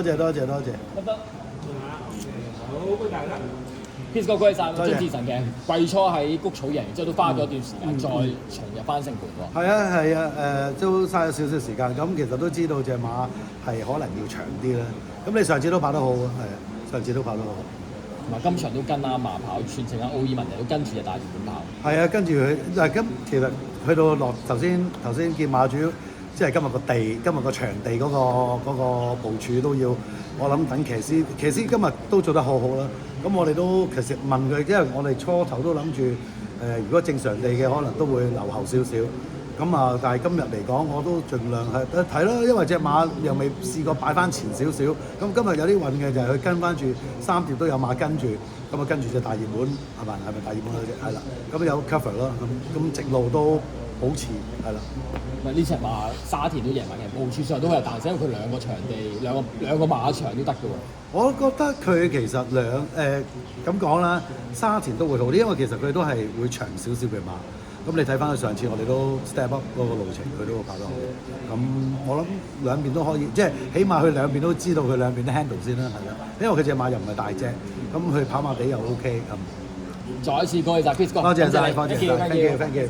多謝。得。好，歡迎大家。Peace 哥，多謝晒張志成嘅季初喺谷草贏，然之後都花咗一段時間再重入翻勝盤喎。係啊，都嘥咗少少時間。咁其實都知道隻馬係可能要長啲啦。咁你上次都跑得好啊，係啊，上次都跑得好。同埋今場都跟阿馬跑，全程阿奧爾文嚟都跟住隻大熱門跑。係啊，跟住佢嗱咁，其實去到落頭先見馬主，即係今日個場地嗰個部署都要，我諗等騎師今日都做得好好啦。咁我哋都其實問佢，因為我哋初頭都諗住如果正常地嘅可能都會留後少少。咁啊，但係今日嚟講，我都盡量係睇啦，因為隻馬又未試過擺翻前少少。咁今日有啲運嘅就係佢跟翻住3碟都有馬跟住，咁啊跟住隻大熱門係咪大熱門嗰隻？係啦，咁有 cover 咯，咁直路都保持係啦。咪呢隻馬沙田都贏埋嘅，部署上都係彈性，因為佢兩個場地兩個馬場都得嘅喎。我覺得佢其實咁講啦，沙田都會好啲，因為其實佢都係會長少少嘅馬。咁你睇翻佢上次我哋都 step up 嗰個路程，佢都跑得好。咁我諗兩邊都可以，即係起碼佢兩邊都知道佢兩邊都 handle 先啦，係啦。因為佢隻馬又唔係大隻，咁佢跑馬地又 OK 咁。再一次多謝 Peace 哥，多謝晒，thank you。